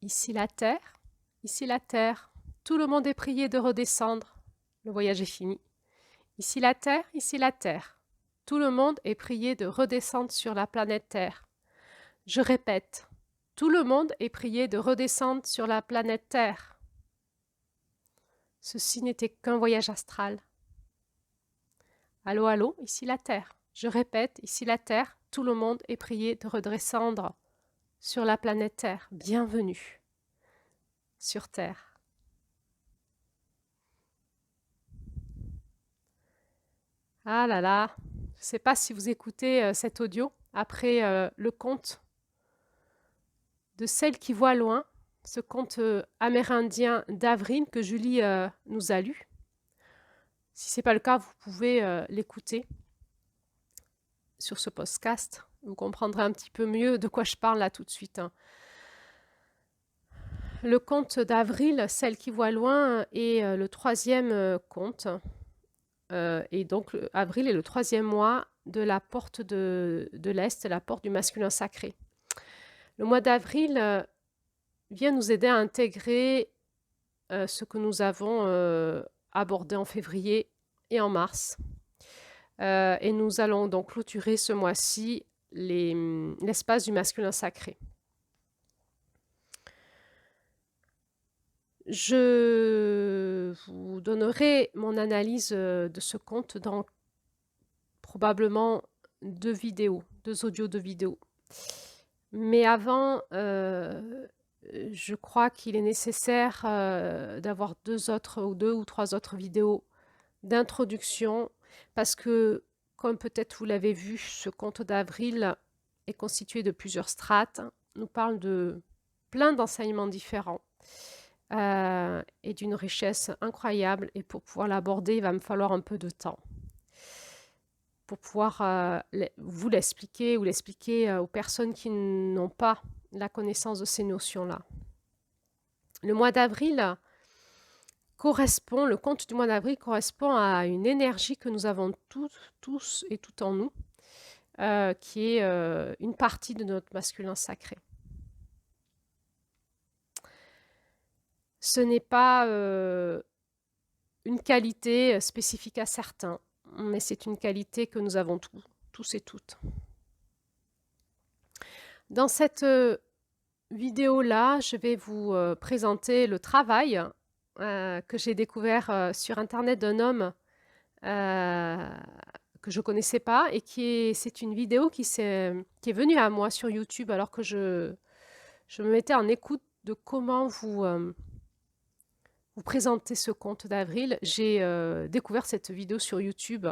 Ici la Terre, ici la Terre. Tout le monde est prié de redescendre. Le voyage est fini. Ici la Terre, ici la Terre. Tout le monde est prié de redescendre sur la planète Terre. Je répète, tout le monde est prié de redescendre sur la planète Terre. Ceci n'était qu'un voyage astral. Allô, allô, ici la Terre. Je répète, ici la Terre. Tout le monde est prié de redescendre sur la planète Terre. Bienvenue sur Terre. Ah là là, je ne sais pas si vous écoutez cet audio après le conte de Celle qui voit loin, ce conte amérindien d'Avril que Julie nous a lu. Si ce n'est pas le cas, vous pouvez l'écouter sur ce podcast. Vous comprendrez un petit peu mieux de quoi je parle là tout de suite. Le conte d'Avril, Celle qui voit loin, est le troisième conte. Et donc, avril est le troisième mois de la porte de l'Est, la porte du masculin sacré. Le mois d'avril vient nous aider à intégrer ce que nous avons abordé en février et en mars. Et nous allons donc clôturer ce mois-ci l'espace du masculin sacré. Je vous donnerai mon analyse de ce conte dans probablement 2 vidéos, 2 audios de vidéos. Mais avant, je crois qu'il est nécessaire d'avoir 2 ou 3 autres vidéos d'introduction parce que, comme peut-être vous l'avez vu, ce conte d'avril est constitué de plusieurs strates, nous parle de plein d'enseignements différents et d'une richesse incroyable. Et pour pouvoir l'aborder, il va me falloir un peu de temps pour pouvoir vous l'expliquer ou l'expliquer aux personnes qui n'ont pas la connaissance de ces notions-là. Le mois d'avril correspond, le conte du mois d'avril correspond à une énergie que nous avons tous et tout en nous, qui est une partie de notre masculin sacré. Ce n'est pas une qualité spécifique à certains, mais c'est une qualité que nous avons tous et toutes. Dans cette vidéo-là, je vais vous présenter le travail que j'ai découvert sur Internet d'un homme que je ne connaissais pas et c'est une vidéo qui est venue à moi sur YouTube alors que je me mettais en écoute de comment vous présenter ce conte d'avril. J'ai découvert cette vidéo sur YouTube.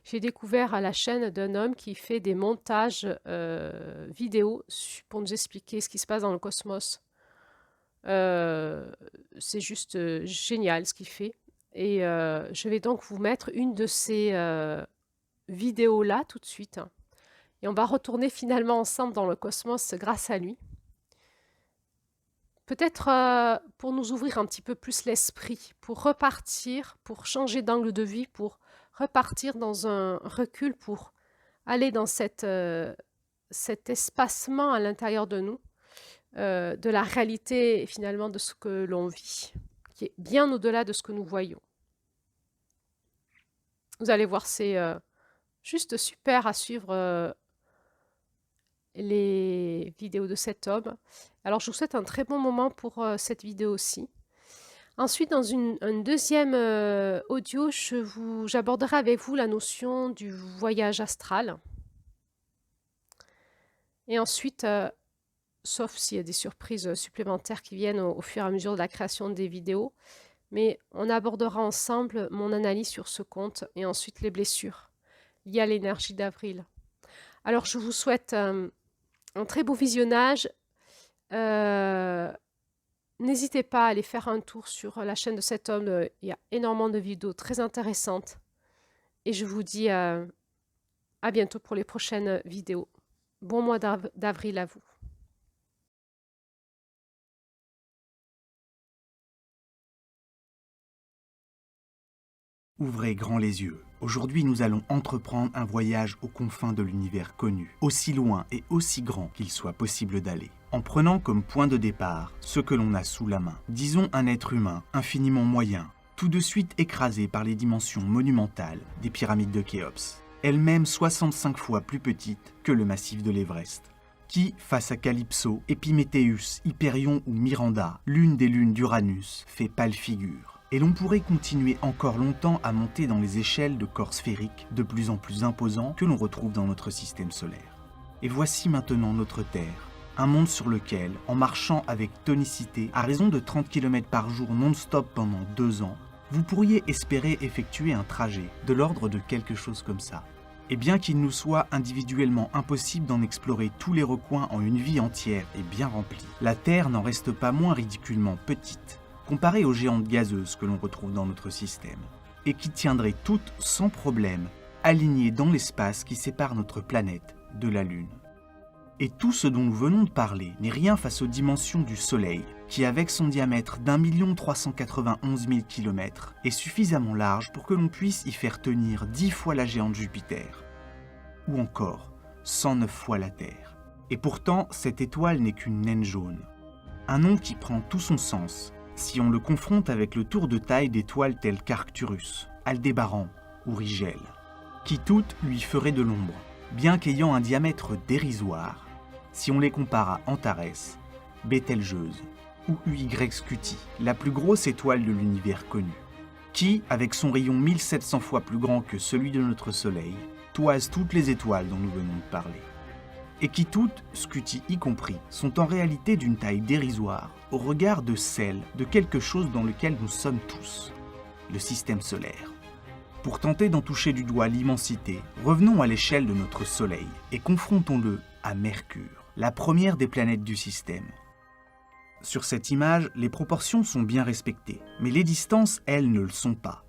J'ai découvert la chaîne d'un homme qui fait des montages vidéo pour nous expliquer ce qui se passe dans le cosmos. C'est juste génial ce qu'il fait. Et je vais donc vous mettre une de ces vidéos-là tout de suite. Et on va retourner finalement ensemble dans le cosmos grâce à lui. Peut-être pour nous ouvrir un petit peu plus l'esprit, pour repartir, pour changer d'angle de vue, pour repartir dans un recul, pour aller dans cet espacement à l'intérieur de nous, de la réalité finalement de ce que l'on vit, qui est bien au-delà de ce que nous voyons. Vous allez voir, c'est juste super à suivre les vidéos de cet homme. Alors, je vous souhaite un très bon moment pour cette vidéo aussi. Ensuite, dans un deuxième audio, j'aborderai avec vous la notion du voyage astral. Et ensuite, sauf s'il y a des surprises supplémentaires qui viennent au fur et à mesure de la création des vidéos, mais on abordera ensemble mon analyse sur ce conte et ensuite les blessures liées à l'énergie d'avril. Alors, je vous souhaite un très beau visionnage. N'hésitez pas à aller faire un tour sur la chaîne de cet homme. Il y a énormément de vidéos très intéressantes. Et je vous dis à bientôt pour les prochaines vidéos. Bon mois d'avril à vous. Ouvrez grand les yeux. Aujourd'hui, nous allons entreprendre un voyage aux confins de l'univers connu, aussi loin et aussi grand qu'il soit possible d'aller, en prenant comme point de départ ce que l'on a sous la main. Disons un être humain infiniment moyen, tout de suite écrasé par les dimensions monumentales des pyramides de Khéops, elles-mêmes 65 fois plus petites que le massif de l'Everest, qui, face à Calypso, Épiméthéus, Hyperion ou Miranda, l'une des lunes d'Uranus, fait pâle figure. Et l'on pourrait continuer encore longtemps à monter dans les échelles de corps sphériques de plus en plus imposants que l'on retrouve dans notre système solaire. Et voici maintenant notre Terre, un monde sur lequel, en marchant avec tonicité à raison de 30 km par jour non-stop pendant 2 ans, vous pourriez espérer effectuer un trajet de l'ordre de quelque chose comme ça. Et bien qu'il nous soit individuellement impossible d'en explorer tous les recoins en une vie entière et bien remplie, la Terre n'en reste pas moins ridiculement petite, comparée aux géantes gazeuses que l'on retrouve dans notre système, et qui tiendraient toutes sans problème, alignées dans l'espace qui sépare notre planète de la Lune. Et tout ce dont nous venons de parler n'est rien face aux dimensions du Soleil, qui avec son diamètre d'1 391 000 km est suffisamment large pour que l'on puisse y faire tenir 10 fois la géante Jupiter, ou encore 109 fois la Terre. Et pourtant, cette étoile n'est qu'une naine jaune, un nom qui prend tout son sens si on le confronte avec le tour de taille d'étoiles telles qu'Arcturus, Aldébaran ou Rigel, qui toutes lui feraient de l'ombre, bien qu'ayant un diamètre dérisoire, si on les compare à Antares, Bételgeuse ou UY Scuti, la plus grosse étoile de l'univers connu, qui, avec son rayon 1700 fois plus grand que celui de notre Soleil, toise toutes les étoiles dont nous venons de parler. Et qui toutes, Scuti y compris, sont en réalité d'une taille dérisoire au regard de celle de quelque chose dans lequel nous sommes tous, le système solaire. Pour tenter d'en toucher du doigt l'immensité, revenons à l'échelle de notre Soleil et confrontons-le à Mercure, la première des planètes du système. Sur cette image, les proportions sont bien respectées, mais les distances, elles, ne le sont pas.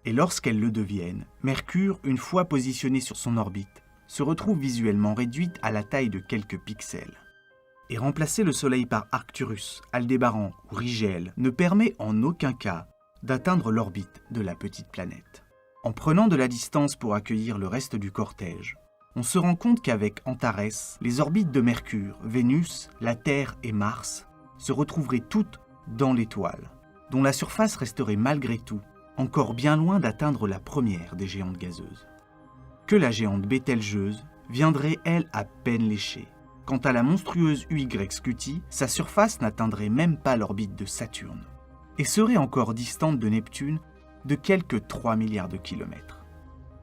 Et lorsqu'elles le deviennent, Mercure, une fois positionné sur son orbite, se retrouve visuellement réduite à la taille de quelques pixels. Et remplacer le Soleil par Arcturus, Aldébaran ou Rigel ne permet en aucun cas d'atteindre l'orbite de la petite planète. En prenant de la distance pour accueillir le reste du cortège, on se rend compte qu'avec Antares, les orbites de Mercure, Vénus, la Terre et Mars se retrouveraient toutes dans l'étoile, dont la surface resterait malgré tout encore bien loin d'atteindre la première des géantes gazeuses. Que la géante Bételgeuse viendrait, elle, à peine léchée. Quant à la monstrueuse UY Scuti, sa surface n'atteindrait même pas l'orbite de Saturne, et serait encore distante de Neptune de quelques 3 milliards de kilomètres.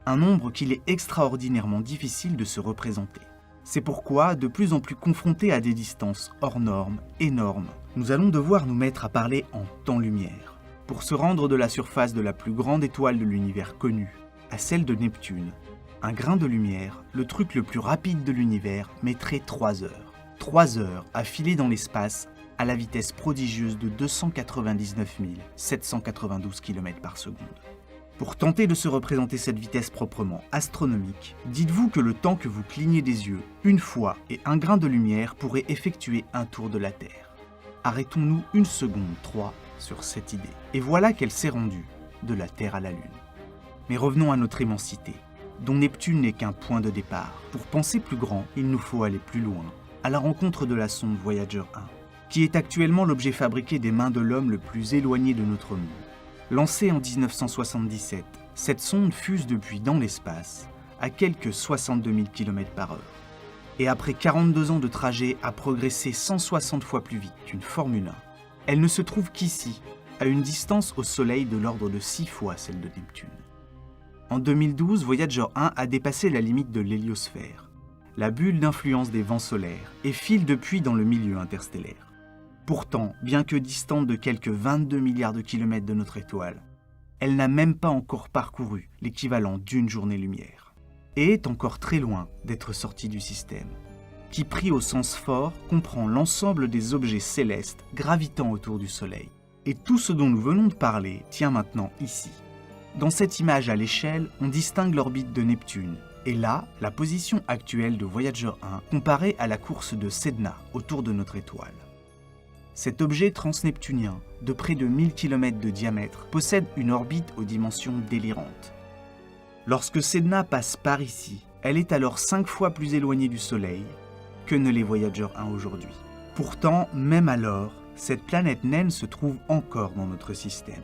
Un nombre qu'il est extraordinairement difficile de se représenter. C'est pourquoi, de plus en plus confrontés à des distances hors normes, énormes, nous allons devoir nous mettre à parler en temps-lumière, pour se rendre de la surface de la plus grande étoile de l'univers connu à celle de Neptune. Un grain de lumière, le truc le plus rapide de l'univers, mettrait 3 heures. 3 heures à filer dans l'espace à la vitesse prodigieuse de 299 792 km par seconde. Pour tenter de se représenter cette vitesse proprement astronomique, dites-vous que le temps que vous clignez des yeux, une fois et un grain de lumière pourrait effectuer un tour de la Terre. Arrêtons-nous 1 seconde 3 sur cette idée. Et voilà qu'elle s'est rendue de la Terre à la Lune. Mais revenons à notre immensité, dont Neptune n'est qu'un point de départ. Pour penser plus grand, il nous faut aller plus loin, à la rencontre de la sonde Voyager 1, qui est actuellement l'objet fabriqué des mains de l'homme le plus éloigné de notre monde. Lancée en 1977, cette sonde fuse depuis dans l'espace, à quelques 62 000 km par heure. Et après 42 ans de trajet a progressé 160 fois plus vite qu'une Formule 1. Elle ne se trouve qu'ici, à une distance au Soleil de l'ordre de 6 fois celle de Neptune. En 2012, Voyager 1 a dépassé la limite de l'héliosphère, la bulle d'influence des vents solaires, et file depuis dans le milieu interstellaire. Pourtant, bien que distante de quelques 22 milliards de kilomètres de notre étoile, elle n'a même pas encore parcouru l'équivalent d'une journée-lumière, et est encore très loin d'être sortie du système, qui, pris au sens fort, comprend l'ensemble des objets célestes gravitant autour du Soleil. Et tout ce dont nous venons de parler tient maintenant ici. Dans cette image à l'échelle, on distingue l'orbite de Neptune, et là, la position actuelle de Voyager 1 comparée à la course de Sedna autour de notre étoile. Cet objet transneptunien, de près de 1000 km de diamètre, possède une orbite aux dimensions délirantes. Lorsque Sedna passe par ici, elle est alors 5 fois plus éloignée du Soleil que ne l'est Voyager 1 aujourd'hui. Pourtant, même alors, cette planète naine se trouve encore dans notre système.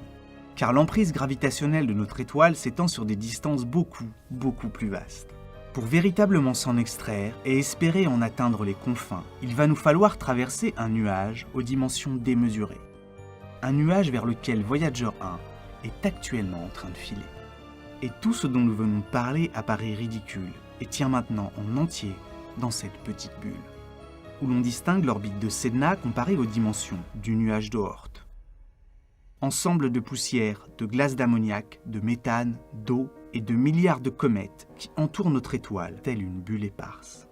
Car l'emprise gravitationnelle de notre étoile s'étend sur des distances beaucoup plus vastes. Pour véritablement s'en extraire et espérer en atteindre les confins, il va nous falloir traverser un nuage aux dimensions démesurées. Un nuage vers lequel Voyager 1 est actuellement en train de filer. Et tout ce dont nous venons de parler apparaît ridicule et tient maintenant en entier dans cette petite bulle, où l'on distingue l'orbite de Sedna comparée aux dimensions du nuage d'Oort. Ensemble de poussière, de glace d'ammoniac, de méthane, d'eau et de milliards de comètes qui entourent notre étoile, telle une bulle éparse.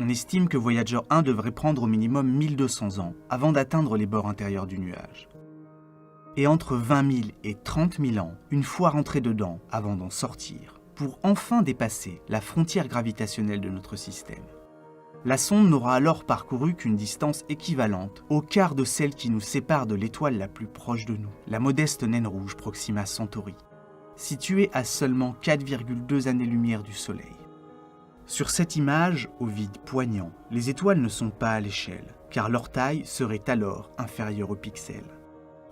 On estime que Voyager 1 devrait prendre au minimum 1200 ans avant d'atteindre les bords intérieurs du nuage. Et entre 20 000 et 30 000 ans, une fois rentré dedans, avant d'en sortir, pour enfin dépasser la frontière gravitationnelle de notre système. La sonde n'aura alors parcouru qu'une distance équivalente au quart de celle qui nous sépare de l'étoile la plus proche de nous, la modeste naine rouge Proxima Centauri, située à seulement 4,2 années-lumière du Soleil. Sur cette image, au vide poignant, les étoiles ne sont pas à l'échelle, car leur taille serait alors inférieure au pixel.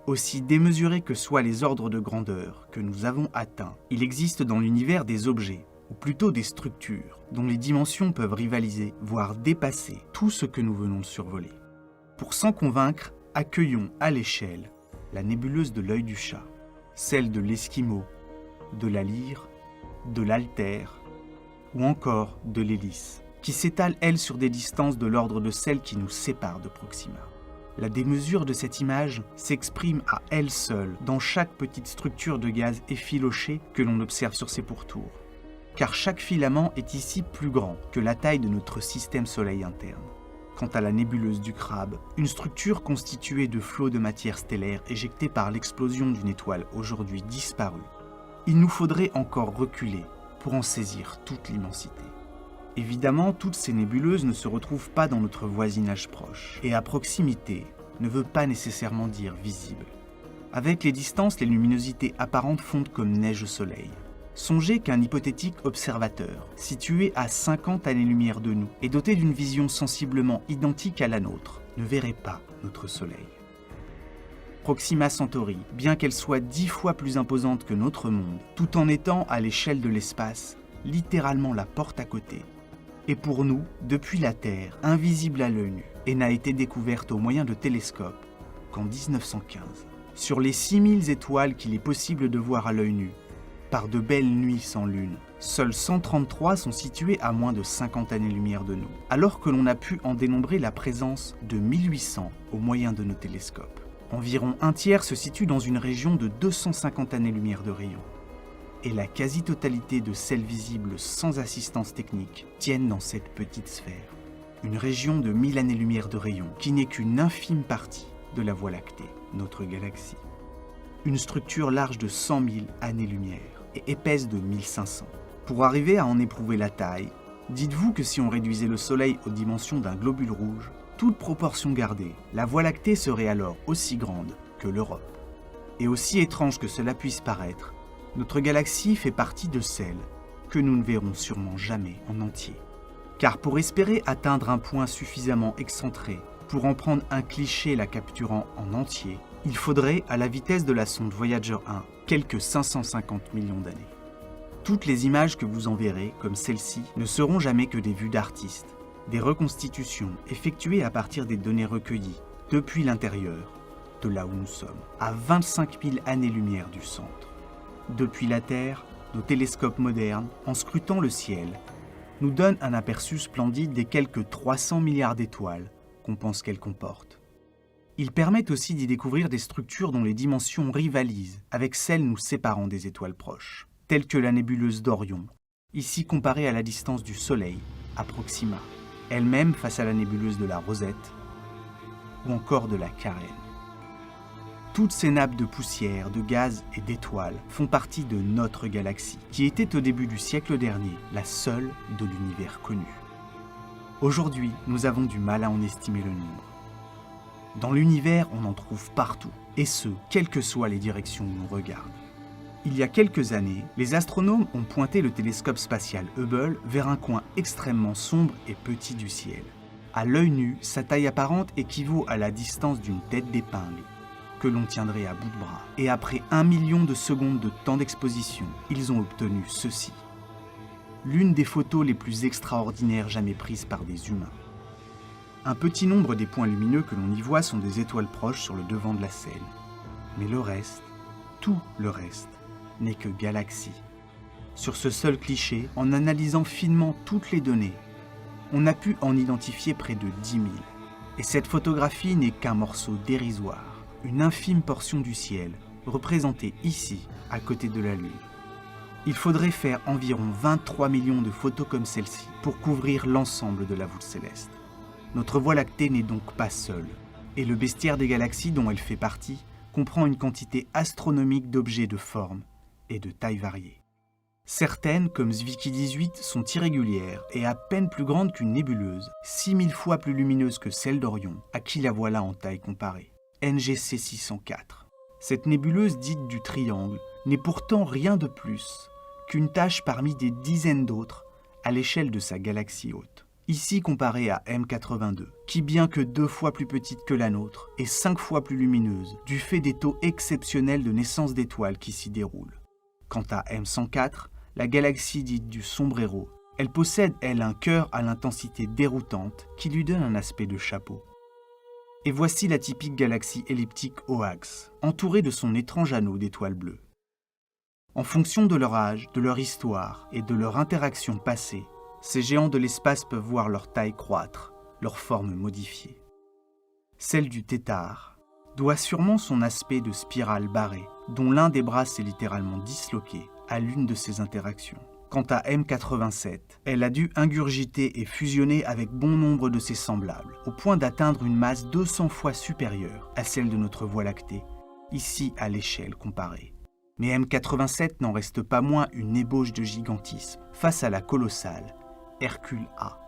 Aussi démesurés que soient les ordres de grandeur que nous avons atteints, il existe dans l'univers des objets, ou plutôt des structures, dont les dimensions peuvent rivaliser, voire dépasser tout ce que nous venons de survoler. Pour s'en convaincre, accueillons à l'échelle la nébuleuse de l'œil du chat, celle de l'Esquimau, de la Lyre, de l'Altaire, ou encore de l'Hélice, qui s'étale elle sur des distances de l'ordre de celles qui nous séparent de Proxima. La démesure de cette image s'exprime à elle seule dans chaque petite structure de gaz effiloché que l'on observe sur ses pourtours, car chaque filament est ici plus grand que la taille de notre système Soleil interne. Quant à la nébuleuse du Crabe, une structure constituée de flots de matière stellaire éjectés par l'explosion d'une étoile aujourd'hui disparue, il nous faudrait encore reculer pour en saisir toute l'immensité. Évidemment, toutes ces nébuleuses ne se retrouvent pas dans notre voisinage proche, et à proximité ne veut pas nécessairement dire visible. Avec les distances, les luminosités apparentes fondent comme neige au soleil. Songez qu'un hypothétique observateur, situé à 50 années-lumière de nous et doté d'une vision sensiblement identique à la nôtre, ne verrait pas notre soleil. Proxima Centauri, bien qu'elle soit 10 fois plus imposante que notre monde, tout en étant à l'échelle de l'espace, littéralement la porte à côté, est pour nous, depuis la Terre, invisible à l'œil nu et n'a été découverte au moyen de télescopes qu'en 1915. Sur les 6000 étoiles qu'il est possible de voir à l'œil nu, par de belles nuits sans lune, seules 133 sont situées à moins de 50 années-lumière de nous, alors que l'on a pu en dénombrer la présence de 1800 au moyen de nos télescopes. Environ un tiers se situe dans une région de 250 années-lumière de rayon, et la quasi-totalité de celles visibles sans assistance technique tiennent dans cette petite sphère, une région de 1000 années-lumière de rayon qui n'est qu'une infime partie de la Voie lactée, notre galaxie. Une structure large de 100 000 années-lumière et épaisse de 1500. Pour arriver à en éprouver la taille, dites-vous que si on réduisait le Soleil aux dimensions d'un globule rouge, toute proportion gardée, la Voie lactée serait alors aussi grande que l'Europe. Et aussi étrange que cela puisse paraître, notre galaxie fait partie de celles que nous ne verrons sûrement jamais en entier. Car pour espérer atteindre un point suffisamment excentré pour en prendre un cliché la capturant en entier, il faudrait, à la vitesse de la sonde Voyager 1, quelques 550 millions d'années. Toutes les images que vous enverrez, comme celle-ci, ne seront jamais que des vues d'artistes, des reconstitutions effectuées à partir des données recueillies depuis l'intérieur, de là où nous sommes, à 25 000 années-lumière du centre. Depuis la Terre, nos télescopes modernes, en scrutant le ciel, nous donnent un aperçu splendide des quelques 300 milliards d'étoiles qu'on pense qu'elles comportent. Ils permettent aussi d'y découvrir des structures dont les dimensions rivalisent avec celles nous séparant des étoiles proches, telles que la nébuleuse d'Orion, ici comparée à la distance du Soleil, à Proxima, elle-même face à la nébuleuse de la Rosette, ou encore de la Carène. Toutes ces nappes de poussière, de gaz et d'étoiles font partie de notre galaxie, qui était au début du siècle dernier la seule de l'univers connu. Aujourd'hui, nous avons du mal à en estimer le nombre. Dans l'univers, on en trouve partout, et ce, quelles que soient les directions où l'on regarde. Il y a quelques années, les astronomes ont pointé le télescope spatial Hubble vers un coin extrêmement sombre et petit du ciel. À l'œil nu, sa taille apparente équivaut à la distance d'une tête d'épingle, que l'on tiendrait à bout de bras. Et après 1 million de secondes de temps d'exposition, ils ont obtenu ceci. L'une des photos les plus extraordinaires jamais prises par des humains. Un petit nombre des points lumineux que l'on y voit sont des étoiles proches sur le devant de la scène. Mais le reste, tout le reste, n'est que galaxie. Sur ce seul cliché, en analysant finement toutes les données, on a pu en identifier près de 10 000. Et cette photographie n'est qu'un morceau dérisoire, une infime portion du ciel, représentée ici, à côté de la Lune. Il faudrait faire environ 23 millions de photos comme celle-ci pour couvrir l'ensemble de la voûte céleste. Notre Voie lactée n'est donc pas seule, et le bestiaire des galaxies dont elle fait partie comprend une quantité astronomique d'objets de forme et de taille variées. Certaines, comme Zwicky 18, sont irrégulières et à peine plus grandes qu'une nébuleuse, 6000 fois plus lumineuse que celle d'Orion, à qui la voilà en taille comparée. NGC 604. Cette nébuleuse dite du triangle n'est pourtant rien de plus qu'une tache parmi des dizaines d'autres à l'échelle de sa galaxie haute. Ici comparée à M82, qui bien que 2 fois plus petite que la nôtre, est 5 fois plus lumineuse, du fait des taux exceptionnels de naissance d'étoiles qui s'y déroulent. Quant à M104, la galaxie dite du sombrero, elle possède, elle, un cœur à l'intensité déroutante qui lui donne un aspect de chapeau. Et voici la typique galaxie elliptique au axe, entourée de son étrange anneau d'étoiles bleues. En fonction de leur âge, de leur histoire et de leur interaction passée, ces géants de l'espace peuvent voir leur taille croître, leur forme modifiée. Celle du tétard doit sûrement son aspect de spirale barrée, dont l'un des bras s'est littéralement disloqué à l'une de ces interactions. Quant à M87, elle a dû ingurgiter et fusionner avec bon nombre de ses semblables, au point d'atteindre une masse 200 fois supérieure à celle de notre Voie lactée, ici à l'échelle comparée. Mais M87 n'en reste pas moins une ébauche de gigantisme face à la colossale Hercule A.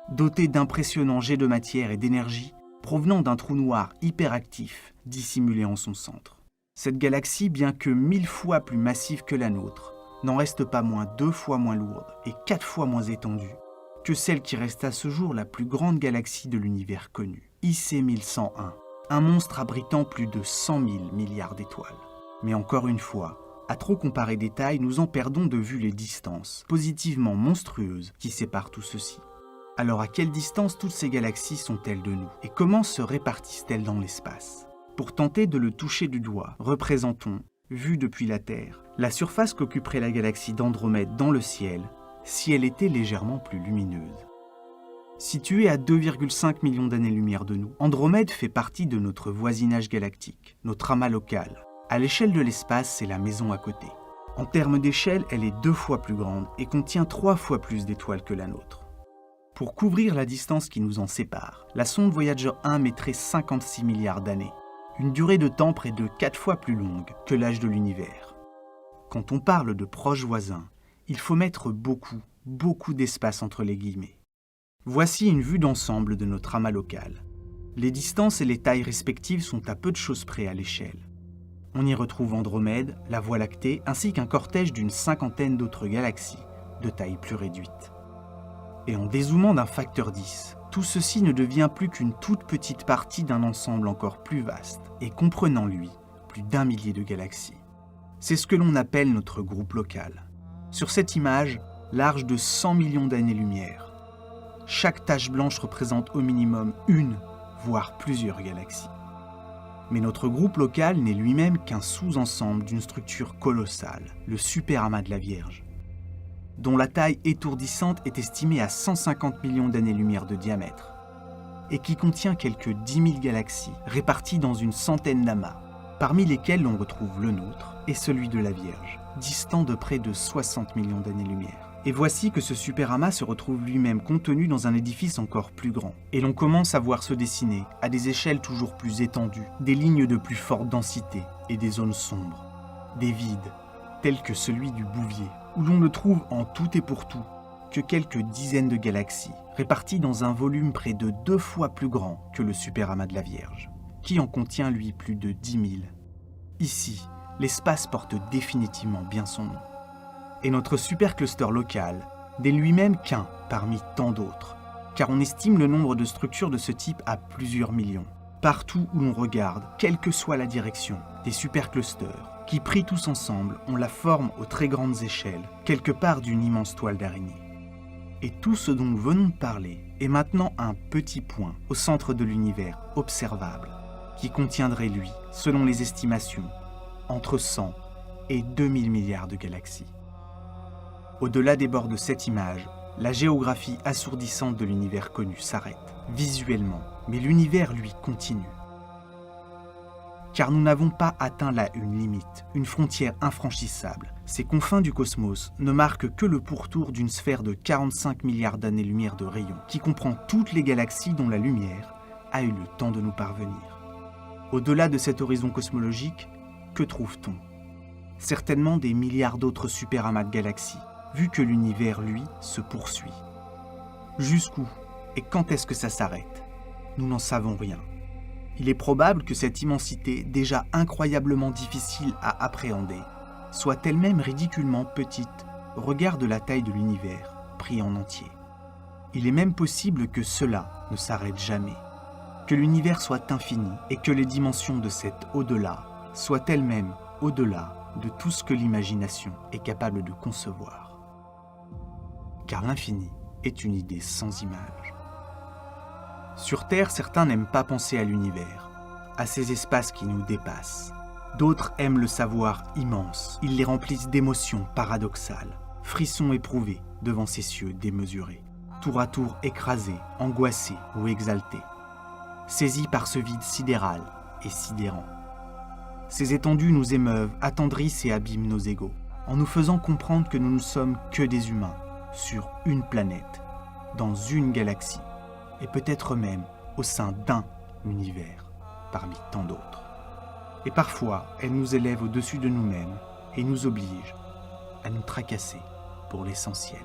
Dotée d'impressionnants jets de matière et d'énergie provenant d'un trou noir hyperactif dissimulé en son centre. Cette galaxie, bien que 1000 fois plus massive que la nôtre, n'en reste pas moins 2 fois moins lourde et 4 fois moins étendue que celle qui reste à ce jour la plus grande galaxie de l'univers connu, IC 1101, un monstre abritant plus de 100 000 milliards d'étoiles. Mais encore une fois, à trop comparer des tailles, nous en perdons de vue les distances, positivement monstrueuses, qui séparent tout ceci. Alors à quelle distance toutes ces galaxies sont-elles de nous, et comment se répartissent-elles dans l'espace? Pour tenter de le toucher du doigt, représentons, vu depuis la Terre, la surface qu'occuperait la galaxie d'Andromède dans le ciel, si elle était légèrement plus lumineuse. Située à 2,5 millions d'années-lumière de nous, Andromède fait partie de notre voisinage galactique, notre amas local. À l'échelle de l'espace, c'est la maison à côté. En termes d'échelle, elle est 2 fois plus grande et contient 3 fois plus d'étoiles que la nôtre. Pour couvrir la distance qui nous en sépare, la sonde Voyager 1 mettrait 56 milliards d'années, une durée de temps près de 4 fois plus longue que l'âge de l'univers. Quand on parle de proches voisins, il faut mettre beaucoup d'espace entre les guillemets. Voici une vue d'ensemble de notre amas local. Les distances et les tailles respectives sont à peu de choses près à l'échelle. On y retrouve Andromède, la Voie lactée, ainsi qu'un cortège d'une 50aine d'autres galaxies, de taille plus réduite. Et en dézoomant d'un facteur 10, tout ceci ne devient plus qu'une toute petite partie d'un ensemble encore plus vaste, et comprenant lui, plus d'1 millier de galaxies. C'est ce que l'on appelle notre groupe local. Sur cette image, large de 100 millions d'années-lumière. Chaque tache blanche représente au minimum une, voire plusieurs galaxies. Mais notre groupe local n'est lui-même qu'un sous-ensemble d'une structure colossale, le superamas de la Vierge, dont la taille étourdissante est estimée à 150 millions d'années-lumière de diamètre, et qui contient quelques 10 000 galaxies réparties dans une centaine d'amas, parmi lesquels l'on retrouve le nôtre et celui de la Vierge, distant de près de 60 millions d'années-lumière. Et voici que ce superamas se retrouve lui-même contenu dans un édifice encore plus grand. Et l'on commence à voir se dessiner, à des échelles toujours plus étendues, des lignes de plus forte densité et des zones sombres, des vides, tels que celui du Bouvier, où l'on ne trouve en tout et pour tout que quelques dizaines de galaxies, réparties dans un volume près de 2 fois plus grand que le superamas de la Vierge, qui en contient lui plus de 10 000. Ici, l'espace porte définitivement bien son nom. Et notre supercluster local n'est lui-même qu'un parmi tant d'autres, car on estime le nombre de structures de ce type à plusieurs millions. Partout où l'on regarde, quelle que soit la direction, des superclusters, qui pris tous ensemble ont la forme aux très grandes échelles, quelque part d'une immense toile d'araignée. Et tout ce dont nous venons de parler est maintenant un petit point au centre de l'univers observable, qui contiendrait, lui, selon les estimations, entre 100 et 2000 milliards de galaxies. Au-delà des bords de cette image, la géographie assourdissante de l'univers connu s'arrête, visuellement, mais l'univers, lui, continue. Car nous n'avons pas atteint là une limite, une frontière infranchissable. Ces confins du cosmos ne marquent que le pourtour d'une sphère de 45 milliards d'années-lumière de rayon, qui comprend toutes les galaxies dont la lumière a eu le temps de nous parvenir. Au-delà de cet horizon cosmologique, que trouve-t-on? Certainement des milliards d'autres superamas de galaxies, vu que l'univers, lui, se poursuit. Jusqu'où et quand est-ce que ça s'arrête? Nous n'en savons rien. Il est probable que cette immensité, déjà incroyablement difficile à appréhender, soit elle-même ridiculement petite au regard de la taille de l'univers, pris en entier. Il est même possible que cela ne s'arrête jamais, que l'univers soit infini et que les dimensions de cet au-delà soient elles-mêmes au-delà de tout ce que l'imagination est capable de concevoir. Car l'infini est une idée sans image. Sur Terre, certains n'aiment pas penser à l'univers, à ces espaces qui nous dépassent. D'autres aiment le savoir immense. Ils les remplissent d'émotions paradoxales, frissons éprouvés devant ces cieux démesurés, tour à tour écrasés, angoissés ou exaltés, saisis par ce vide sidéral et sidérant. Ces étendues nous émeuvent, attendrissent et abîment nos égos, en nous faisant comprendre que nous ne sommes que des humains, sur une planète, dans une galaxie, et peut-être même au sein d'un univers, parmi tant d'autres. Et parfois, elles nous élèvent au-dessus de nous-mêmes et nous obligent à nous tracasser pour l'essentiel.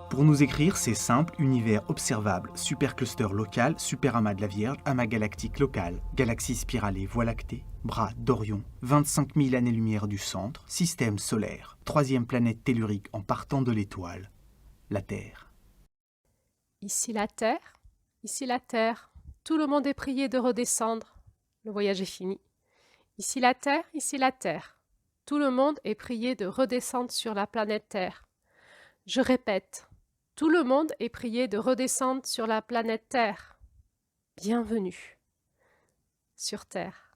Pour nous écrire, c'est simple: univers observable, supercluster local, superamas de la Vierge, amas galactique local, galaxie spiralée, Voie lactée, bras d'Orion, 25 000 années-lumière du centre, système solaire, troisième planète tellurique en partant de l'étoile, la Terre. Ici la Terre, ici la Terre. Tout le monde est prié de redescendre. Le voyage est fini. Ici la Terre, ici la Terre. Tout le monde est prié de redescendre sur la planète Terre. Je répète, tout le monde est prié de redescendre sur la planète Terre. Bienvenue sur Terre.